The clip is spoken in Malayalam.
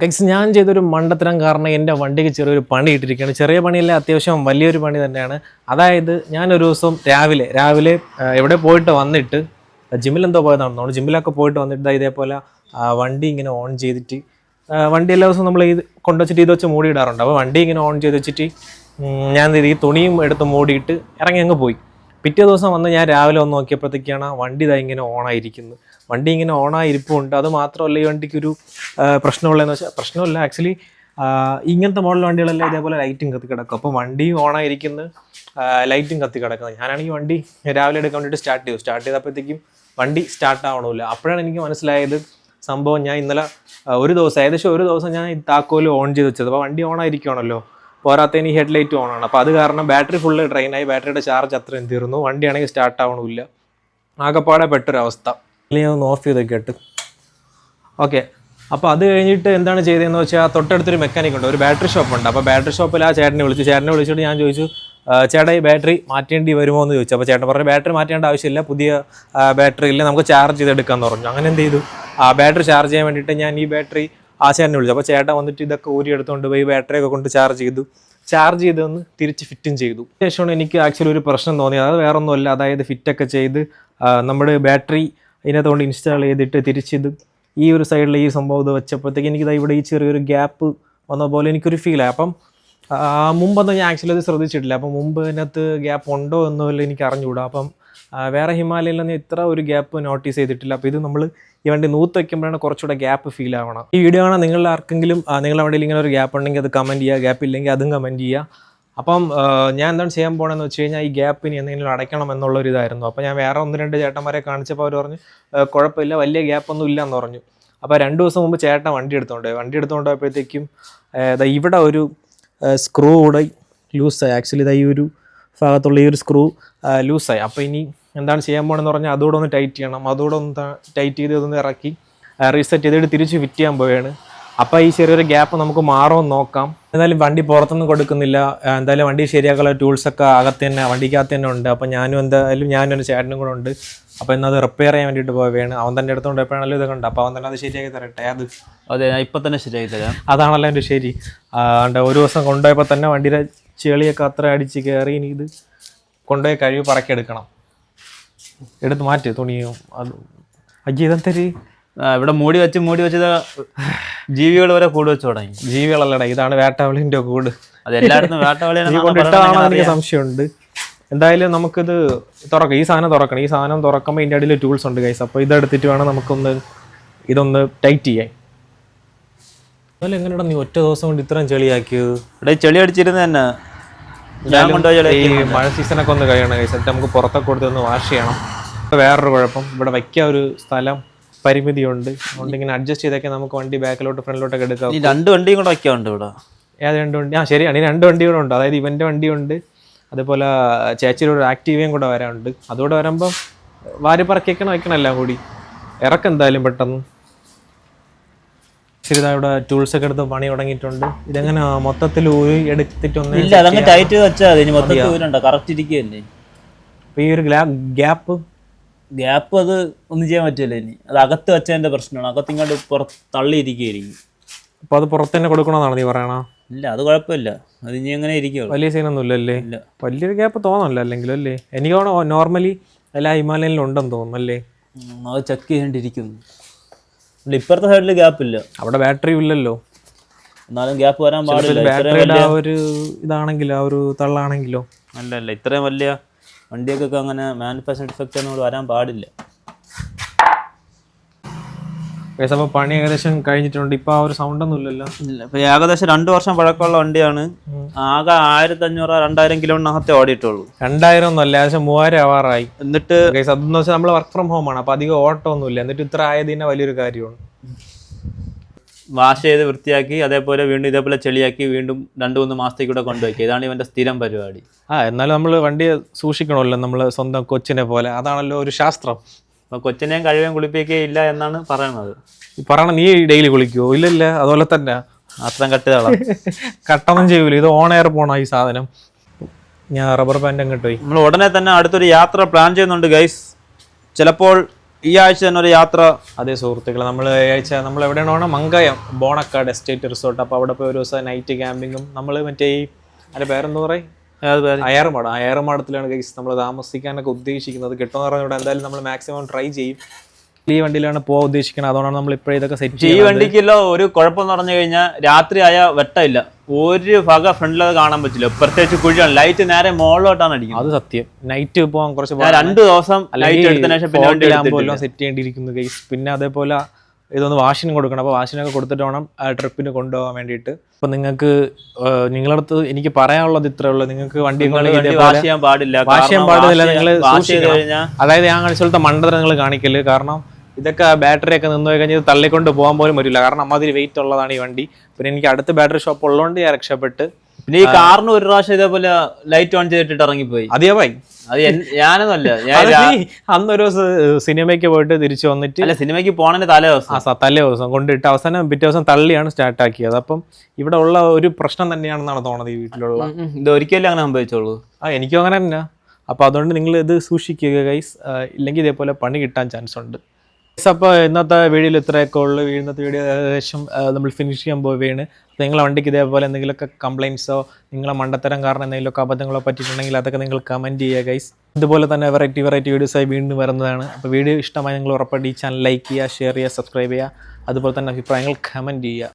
ഗൈസ് ഞാൻ ചെയ്തൊരു മണ്ടത്തരം കാരണം എൻ്റെ വണ്ടിക്ക് ചെറിയൊരു പണി ഇട്ടിരിക്കുകയാണ്. ചെറിയ പണിയല്ല, അത്യാവശ്യം വലിയൊരു പണി തന്നെയാണ്. അതായത് ഞാനൊരു ദിവസം രാവിലെ എവിടെ പോയിട്ട് വന്നിട്ട് ജിമ്മിലെന്തോ പോയതാണ് തോന്നുന്നു. ജിമ്മിലൊക്കെ പോയിട്ട് വന്നിട്ട് ഇതേപോലെ വണ്ടി ഇങ്ങനെ ഓൺ ചെയ്തിട്ട് വണ്ടി എല്ലാ ദിവസവും നമ്മൾ ഇത് കൊണ്ടുവച്ചിട്ട് ഇത് വെച്ച് മൂടിയിടാറുണ്ട്. അപ്പോൾ വണ്ടി ഇങ്ങനെ ഓൺ ചെയ്ത് വെച്ചിട്ട് ഞാൻ ഈ തുണിയും എടുത്ത് മൂടിയിട്ട് ഇറങ്ങി അങ്ങ് പോയി. പിറ്റേ ദിവസം വന്ന് ഞാൻ രാവിലെ വന്ന് നോക്കിയപ്പോഴത്തേക്കാണ് വണ്ടി ഇതാ ഇങ്ങനെ ഓണായിരിക്കുന്നത്. വണ്ടി ഇങ്ങനെ ഓണായിരിപ്പുണ്ട്. അത് മാത്രമല്ല, ഈ വണ്ടിക്കൊരു പ്രശ്നമുള്ളതെന്ന് വെച്ചാൽ, പ്രശ്നമല്ല ആക്ച്വലി, ഇങ്ങനത്തെ മോഡൽ വണ്ടികളെല്ലാം ഇതേപോലെ ലൈറ്റും കത്തി കിടക്കും. അപ്പോൾ വണ്ടിയും ഓണായിരിക്കുന്നത്, ലൈറ്റും കത്തി കിടക്കുന്നത്. ഞാനാണെങ്കിൽ വണ്ടി രാവിലെ എടുക്കാൻ വേണ്ടിയിട്ട് സ്റ്റാർട്ട് ചെയ്തപ്പോഴത്തേക്കും വണ്ടി സ്റ്റാർട്ട് ആവണമില്ല. അപ്പോഴാണ് എനിക്ക് മനസ്സിലായത് സംഭവം. ഞാൻ ഇന്നലെ ഏകദേശം ഒരു ദിവസം ഞാൻ ഈ താക്കോൽ ഓൺ ചെയ്ത് വെച്ചത്. അപ്പോൾ വണ്ടി ഓണായിരിക്കുകയാണല്ലോ, പോരാത്തതിന് ഈ ഹെഡ് ലൈറ്റ് ഓണാണ്. അപ്പോൾ അത് കാരണം ബാറ്ററി ഫുള്ള് ഡ്രെയിനായി, ബാറ്ററിയുടെ ചാർജ് അത്രയും തീർന്നു. വണ്ടിയാണെങ്കിൽ സ്റ്റാർട്ട് ആവണമില്ല. ആകെപ്പാടെ പെട്ടൊരവസ്ഥ. അല്ലെങ്കിൽ ഒന്ന് ഓഫ് ചെയ്ത് കേട്ട് ഓക്കെ. അപ്പോൾ അത് കഴിഞ്ഞിട്ട് എന്താണ് ചെയ്തതെന്ന് വെച്ചാൽ, തൊട്ടടുത്തൊരു മെക്കാനിക് ഉണ്ട്, ഒരു ബാറ്ററി ഷോപ്പുണ്ട്. അപ്പോൾ ബാറ്ററി ഷോപ്പിൽ ആ ചേട്ടനെ വിളിച്ചിട്ട് ഞാൻ ചോദിച്ചു, ചേട്ടാ ഈ ബാറ്ററി മാറ്റേണ്ടി വരുമോ എന്ന് ചോദിച്ചു. അപ്പോൾ ചേട്ടൻ പറഞ്ഞു ബാറ്ററി മാറ്റേണ്ട ആവശ്യമില്ല, പുതിയ ബാറ്ററി ഇല്ല, നമുക്ക് ചാർജ് ചെയ്തെടുക്കാമെന്ന് പറഞ്ഞു. അങ്ങനെ എന്ത് ചെയ്തു, ആ ബാറ്ററി ചാർജ് ചെയ്യാൻ വേണ്ടിയിട്ട് ഞാൻ ഈ ബാറ്ററി ആ ചേട്ടനെ വിളിച്ചു. അപ്പോൾ ചേട്ടൻ വന്നിട്ട് ഇതൊക്കെ ഊരി എടുത്തുകൊണ്ട് പോയി ബാറ്ററിയൊക്കെ കൊണ്ട് ചാർജ് ചെയ്തൊന്ന് തിരിച്ച് ഫിറ്റും ചെയ്തു. ശേഷമാണ് എനിക്ക് ആക്ച്വലി ഒരു പ്രശ്നം തോന്നിയത്. അത് വേറൊന്നുമല്ല, അതായത് ഫിറ്റൊക്കെ ചെയ്ത് നമ്മുടെ ബാറ്ററി ഇതിനകത്ത് കൊണ്ട് ഇൻസ്റ്റാൾ ചെയ്തിട്ട് തിരിച്ചിത് ഈ ഒരു സൈഡിൽ ഈ സംഭവം ഇത് വെച്ചപ്പോഴത്തേക്ക് എനിക്കിത് ഇവിടെ ഈ ചെറിയൊരു ഗ്യാപ്പ് വന്ന പോലെ എനിക്കൊരു ഫീലായി. അപ്പം മുമ്പൊന്നും ഞാൻ ആക്ച്വലി അത് ശ്രദ്ധിച്ചിട്ടില്ല. അപ്പം മുമ്പ് ഇതിനകത്ത് ഗ്യാപ്പ് ഉണ്ടോ എന്നല്ല എനിക്ക് അറിഞ്ഞുകൂടാ. അപ്പം വേറെ ഹിമാലയയിലൊന്നും ഇത്ര ഒരു ഗ്യാപ്പ് നോട്ടീസ് ചെയ്തിട്ടില്ല. അപ്പോൾ ഇത് നമ്മൾ ഈ വണ്ടി നൂത്ത് വയ്ക്കുമ്പോഴാണ് കുറച്ചുകൂടെ ഗ്യാപ്പ് ഫീൽ ആവണം. ഈ വീഡിയോ ആണ് നിങ്ങളിൽ ആർക്കെങ്കിലും നിങ്ങളുടെ വണ്ടിയിൽ ഇങ്ങനെ ഒരു ഗ്യാപ്പ് ഉണ്ടെങ്കിൽ അത് കമൻറ്റ് ചെയ്യുക, ഗ്യാപ്പ് ഇല്ലെങ്കിൽ അതും കമൻറ്റ് ചെയ്യുക. അപ്പം ഞാൻ എന്താണ് ചെയ്യാൻ പോകണമെന്ന് വെച്ച് കഴിഞ്ഞാൽ, ഈ ഗ്യാപ്പിന് എന്തെങ്കിലും അടയ്ക്കണം എന്നുള്ളൊരു ഇതായിരുന്നു. അപ്പോൾ ഞാൻ വേറെ 1-2 ചേട്ടന്മാരെ കാണിച്ചപ്പോൾ അവർ പറഞ്ഞു കുഴപ്പമില്ല, വലിയ ഗ്യാപ്പൊന്നും ഇല്ലയെന്ന് പറഞ്ഞു. അപ്പോൾ 2 ദിവസം മുമ്പ് ചേട്ടൻ വണ്ടി എടുത്തുകൊണ്ട് പോയപ്പോഴത്തേക്കും ഇവിടെ ഒരു സ്ക്രൂ കൂടെ ലൂസായി. ആക്ച്വലി ഈ ഒരു ഭാഗത്തുള്ള ഈ ഒരു സ്ക്രൂ ലൂസായി. അപ്പോൾ ഇനി എന്താണ് ചെയ്യാൻ പോകണമെന്ന് പറഞ്ഞാൽ, അതുകൂടെ ഒന്ന് ടൈറ്റ് ചെയ്യണം. അതുകൂടെ ഒന്ന് ടൈറ്റ് ചെയ്ത് ഇതൊന്ന് ഇറക്കി റീസെറ്റ് ചെയ്തിട്ട് തിരിച്ച് ഫിറ്റ് ചെയ്യാൻ പോവുകയാണ്. അപ്പോൾ ഈ ചെറിയൊരു ഗ്യാപ്പ് നമുക്ക് മാറുമെന്ന് നോക്കാം. എന്തായാലും വണ്ടി പുറത്തൊന്നും കൊടുക്കുന്നില്ല. എന്തായാലും വണ്ടി ശരിയാക്കാനുള്ള ടൂൾസൊക്കെ വണ്ടിക്കകത്ത് തന്നെ ഉണ്ട്. അപ്പോൾ ഞാനും എൻ്റെ ചേട്ടനും കൂടെ ഉണ്ട്. അപ്പോൾ ഇന്നത് റിപ്പയർ ചെയ്യാൻ വേണ്ടിയിട്ട് പോവുകയാണ്. അവൻ തന്നെ എടുത്തുകൊണ്ട് എപ്പോഴാണല്ലോ ഇതൊക്കെ ഉണ്ട്. അപ്പോൾ അവൻ തന്നെ അത് ശരിയാക്കി തരട്ടെ. അതെ, ഞാൻ ഇപ്പം തന്നെ ശരിയാക്കി തരാം. അതാണല്ലോ എൻ്റെ ശരി. ഒരു ദിവസം കൊണ്ടുപോയപ്പോൾ തന്നെ വണ്ടിയുടെ ചെളിയൊക്കെ അത്ര അടിച്ച് കയറി. ഇനി ഇത് കൊണ്ടുപോയി കഴുകി പറക്കിയെടുക്കണം. എടുത്ത് മാറ്റ് തുണിയും അത്. ഇതെന്തരി ഇവിടെ മൂടി വെച്ചത് ജീവികൾ വരെ കൂട് വെച്ച് തുടങ്ങി. ജീവികളല്ലടാ, ഇതാണ് വേട്ടവളിൻ്റെ കൂട്. അത് എല്ലായിടത്തും വേട്ടവളിയാണെന്ന് എനിക്ക് സംശയമുണ്ട്. എന്തായാലും നമുക്കിത് തുറക്കാം. ഈ സാധനം തുറക്കുമ്പോൾ ഇതിൻ്റെ അടിയിൽ ടൂൾസ് ഉണ്ട് ഗൈസ്. അപ്പോൾ ഇതെടുത്തിട്ട് വേണം ഇതൊന്ന് ടൈറ്റ് ചെയ്യാൻ. അതുപോലെ എങ്ങനെയാ നീ ഒറ്റ ദിവസം കൊണ്ട് ഇത്രയും ചെളിയാക്കിയത്? ഇവിടെ ചെളി അടിച്ചിരുന്ന് തന്നെ ഈ മഴ സീസണൊക്കെ ഒന്ന് കഴിയണം ഗൈസ്. എന്നിട്ട് നമുക്ക് പുറത്തൊക്കെ കൊടുത്തൊന്ന് വാഷ് ചെയ്യണം. വേറൊരു കുഴപ്പം, ഇവിടെ വയ്ക്കാൻ ഒരു സ്ഥലം പരിമിതിയുണ്ട്. അതുകൊണ്ട് ഇങ്ങനെ അഡ്ജസ്റ്റ് ചെയ്തൊക്കെ നമുക്ക് വണ്ടി ബാക്കിലോട്ട് ഫ്രണ്ടിലോട്ടൊക്കെ എടുക്കാം. 2 വണ്ടിയും കൂടെ വയ്ക്കാറുണ്ട് ഇവിടെ. ഏത് 2 വണ്ടി? ശരിയാണ്, ഈ 2 വണ്ടി കൂടെ ഉണ്ട്. അതായത് ഇവൻ്റെ വണ്ടിയുണ്ട്, അതേപോലെ ചേച്ചിയുടെ ഒരു ആക്റ്റീവയും കൂടെ വരാനുണ്ട്. അതുകൂടെ വരുമ്പം വാരിപ്പറക്കിക്കണം, വയ്ക്കണം എല്ലാം കൂടി. എന്തായാലും പെട്ടെന്ന്. ശരി, ഇവിടെ ടൂൾസ് ഒക്കെ എടുത്ത് പണി തുടങ്ങിയിട്ടുണ്ട്. ഇതെങ്ങനെ മൊത്തത്തിൽ എടുത്തിട്ടൊന്നും ഇല്ല, അതങ്ങ് ടൈറ്റ് വെച്ചാൽ മതി. മൊത്തത്തിൽ കറക്റ്റ് ഇരിക്കുകയല്ലേ. അപ്പോൾ ഈ ഒരു ഗ്യാപ്പ് അത് ഒന്നും ചെയ്യാൻ പറ്റില്ല. ഇനി അത് അകത്ത് വെച്ചതിൻ്റെ പ്രശ്നമാണ്. അകത്ത് ഇങ്ങോട്ട് പുറത്ത് തള്ളിയിരിക്കുകയായിരിക്കും. അപ്പോൾ അത് പുറത്ത് തന്നെ കൊടുക്കണമെന്നാണ് നീ പറയണ? ഇല്ല, അത് കുഴപ്പമില്ല. അത് ഇനി എങ്ങനെ ഇരിക്കും, വലിയ സീനൊന്നും ഇല്ലല്ലേ? ഇല്ല, വലിയൊരു ഗ്യാപ്പ് തോന്നല്ലോ അല്ലെങ്കിലും അല്ലേ? എനിക്ക് തോന്നുന്നു നോർമലി എല്ലാ ഹിമാലയനിലും ഉണ്ടെന്ന് തോന്നുന്നു അല്ലേ? അത് ചെക്ക് ചെയ്യേണ്ടിയിരിക്കുന്നു. ഇപ്പുറത്തെ സൈഡിൽ ഗ്യാപ്പ് ഇല്ല, അവിടെ ബാറ്ററി ഇല്ലല്ലോ. എന്നാലും ഗ്യാപ്പ് വരാൻ പാടില്ല. ബാറ്ററിയുടെ ആ ഒരു ഇതാണെങ്കിലോ, ആ ഒരു തള്ളാണെങ്കിലോ. അല്ല, ഇത്രയും വലിയ വണ്ടിയൊക്കെ അങ്ങനെ മാനുഫാക്ചർ ഡിഫക്റ്റ് ഒന്നും വരാൻ പാടില്ല. അപ്പോൾ പണി ഏകദേശം കഴിഞ്ഞിട്ടുണ്ട്. ഇപ്പൊ ആ ഒരു സൗണ്ട് ഒന്നും ഇല്ലല്ലോ. ഇല്ല, ഇപ്പൊ ഏകദേശം 2 വർഷം പഴക്കമുള്ള വണ്ടിയാണ്. ആകെ 1500-2000 കിലോമീറ്ററിനകത്തെ ഓടിയിട്ടുള്ളൂ. 2000 ഒന്നുമല്ല, ഏകദേശം 3000 ആവാറായി. എന്നിട്ട് അതെന്ന് വെച്ചാൽ നമ്മൾ വർക്ക് ഫ്രം ഹോം ആണ്. അപ്പൊ അധികം ഓട്ടോ ഒന്നുമില്ല. എന്നിട്ട് ഇത്ര ആയത് തന്നെ വലിയൊരു കാര്യമാണ്. വാഷ് ചെയ്ത് വൃത്തിയാക്കി അതേപോലെ വീണ്ടും ഇതേപോലെ ചെളിയാക്കി വീണ്ടും 2-3 മാസത്തേക്ക് കൂടെ കൊണ്ടുവയ്ക്കുക. ഇതാണ് ഇവന്റെ സ്ഥിരം പരിപാടി. എന്നാലും നമ്മൾ വണ്ടിയെ സൂക്ഷിക്കണമല്ലോ, നമ്മൾ സ്വന്തം കൊച്ചിനെ പോലെ. അതാണല്ലോ ഒരു ശാസ്ത്രം. അപ്പൊ കൊച്ചിനെയും കഴിവേം കുളിപ്പിക്കുകയില്ല എന്നാണ് പറയണത്. നീ ഡെയിലി കുളിക്കുവോ? ഇല്ലല്ല, അതുപോലെ തന്നെ അത്രയും കട്ടൊന്നും ചെയ്യൂല. ഇത് ഓൺ എയർ പോണ ഈ സാധനം. ഞാൻ റബ്ബർ ബാൻഡ് അങ്ങോട്ട് പോയി. നമ്മൾ ഉടനെ തന്നെ അടുത്തൊരു യാത്ര പ്ലാൻ ചെയ്യുന്നുണ്ട് ഗൈസ്. ചിലപ്പോൾ ഈ ആഴ്ച തന്നെ ഒരു യാത്ര. അതേ സുഹൃത്തുക്കളെ, നമ്മൾ ആഴ്ച നമ്മൾ എവിടെയാണോ മങ്കയം ബോണക്കാട് എസ്റ്റേറ്റ് റിസോർട്ട്. അപ്പോൾ അവിടെ പോയി ഒരു ദിവസം നൈറ്റ് ക്യാമ്പിങ്ങും നമ്മൾ മറ്റേ ഈ അതിൻ്റെ പേരെന്താ പറയും, അയർമാടം. അയർമാടത്തിലാണ് ഗൈസ് നമ്മൾ താമസിക്കാനൊക്കെ ഉദ്ദേശിക്കുന്നത്. കിട്ടുമെന്ന് പറഞ്ഞുകൊണ്ട് എന്തായാലും നമ്മൾ മാക്സിമം ട്രൈ ചെയ്യും. ഈ വണ്ടിയിലാണ് പോകാൻ ഉദ്ദേശിക്കുന്നത്. അതുകൊണ്ടാണ് നമ്മൾ ഇപ്പോഴും ഇതൊക്കെ സെറ്റ് ഈ വണ്ടിക്കല്ലോ ഒരു കുഴപ്പമെന്ന് പറഞ്ഞു കഴിഞ്ഞാൽ രാത്രി ആയ വെട്ടമില്ല, ഒരു ഭാഗ ഫ്രണ്ടിലത് കാണാൻ പറ്റില്ല. പ്രത്യേകിച്ച് കുഴിയാണ്, ലൈറ്റ് നേരെ മുകളിലോട്ടാണ് അടിക്കുന്നത്. അത് സത്യം. നൈറ്റ് പോകാൻ കുറച്ച് 2 ദിവസം ലൈറ്റ് എടുത്തതിന് ശേഷം പിന്നെ വണ്ടി എല്ലാം സെറ്റ് ചെയ്യേണ്ടിയിരിക്കുന്നു ഗൈസ്. പിന്നെ അതേപോലെ ഇതൊന്ന് വാഷിന് കൊടുക്കണം. അപ്പോൾ വാഷിനൊക്കെ കൊടുത്തിട്ട് വേണം ട്രിപ്പിന് കൊണ്ടുപോകാൻ വേണ്ടിയിട്ട്. അപ്പോൾ നിങ്ങൾക്ക് നിങ്ങളടുത്ത് എനിക്ക് പറയാനുള്ളത് ഇത്രേ ഉള്ളൂ. നിങ്ങൾക്ക് വണ്ടി വാഷ് ചെയ്യാൻ പാടില്ല. നിങ്ങൾ അതായത് ഞാൻ കാണിച്ചുപോലത്തെ മണ്ടത്തരം നിങ്ങൾ കാണിക്കല്. കാരണം ഇതൊക്കെ ബാറ്ററി ഒക്കെ നിന്ന് പോയി കഴിഞ്ഞാൽ തള്ളിക്കൊണ്ട് പോകാൻ പോലും പറ്റില്ല. കാരണം അമ്മാതിരി വെയിറ്റ് ഉള്ളതാണ് ഈ വണ്ടി. പിന്നെ എനിക്ക് അടുത്ത് ബാറ്ററി ഷോപ്പ് ഉള്ളതുകൊണ്ട് ഞാൻ രക്ഷപ്പെട്ട്. പിന്നെ ഈ കാറിന് ഒരു പ്രാവശ്യം ഇതേപോലെ ലൈറ്റ് ഓൺ ചെയ്തിട്ട് ഇറങ്ങിപ്പോയി. അതേ ഭായി, അത് ഞാനൊന്നുമല്ല, അന്നൊരു സിനിമയ്ക്ക് പോയിട്ട് തിരിച്ചു വന്നിട്ട്, അല്ല സിനിമയ്ക്ക് പോണതിന്റെ തലേ ദിവസം കൊണ്ടിട്ട് അവസാനം പിറ്റേ ദിവസം തള്ളിയാണ് സ്റ്റാർട്ട് ആക്കിയത്. അപ്പം ഇവിടെ ഉള്ള ഒരു പ്രശ്നം തന്നെയാണെന്നാണ് തോന്നുന്നത് ഈ വീട്ടിലുള്ള. ഇത് ഒരിക്കലും അങ്ങനെ സംഭവിച്ചോളൂ. എനിക്കും അങ്ങനെ തന്നെ. അപ്പോൾ അതുകൊണ്ട് നിങ്ങൾ ഇത് സൂക്ഷിക്കുക ഗൈസ്, ഇല്ലെങ്കിൽ ഇതേപോലെ പണി കിട്ടാൻ ചാൻസ് ഉണ്ട്. അപ്പോൾ ഇന്നത്തെ വീഡിയോയിൽ ഇത്രയൊക്കെ ഉള്ളു. ഇന്നത്തെ വീഡിയോ ഏകദേശം നമ്മൾ ഫിനിഷ് ചെയ്യാൻ പോവുകയാണ്. അപ്പോൾ നിങ്ങളെ വണ്ടിക്ക് ഇതേപോലെ എന്തെങ്കിലുമൊക്കെ കംപ്ലയിൻസോ നിങ്ങളെ മണ്ടത്തരം കാരണം എന്തെങ്കിലുമൊക്കെ അബദ്ധങ്ങളോ പറ്റിയിട്ടുണ്ടെങ്കിൽ അതൊക്കെ നിങ്ങൾ കമൻറ്റ് ചെയ്യുക ഗൈസ്. ഇതുപോലെ തന്നെ വെറൈറ്റി വീഡിയോസായി വീണ്ടും വരുന്നതാണ്. അപ്പോൾ വീഡിയോ ഇഷ്ടമായി നിങ്ങൾ ഉറപ്പായിട്ട് ഈ ചാനൽ ലൈക്ക് ചെയ്യുക, ഷെയർ ചെയ്യുക, സബ്സ്ക്രൈബ് ചെയ്യുക. അതുപോലെ തന്നെ അഭിപ്രായങ്ങൾ കമൻറ്റ് ചെയ്യുക.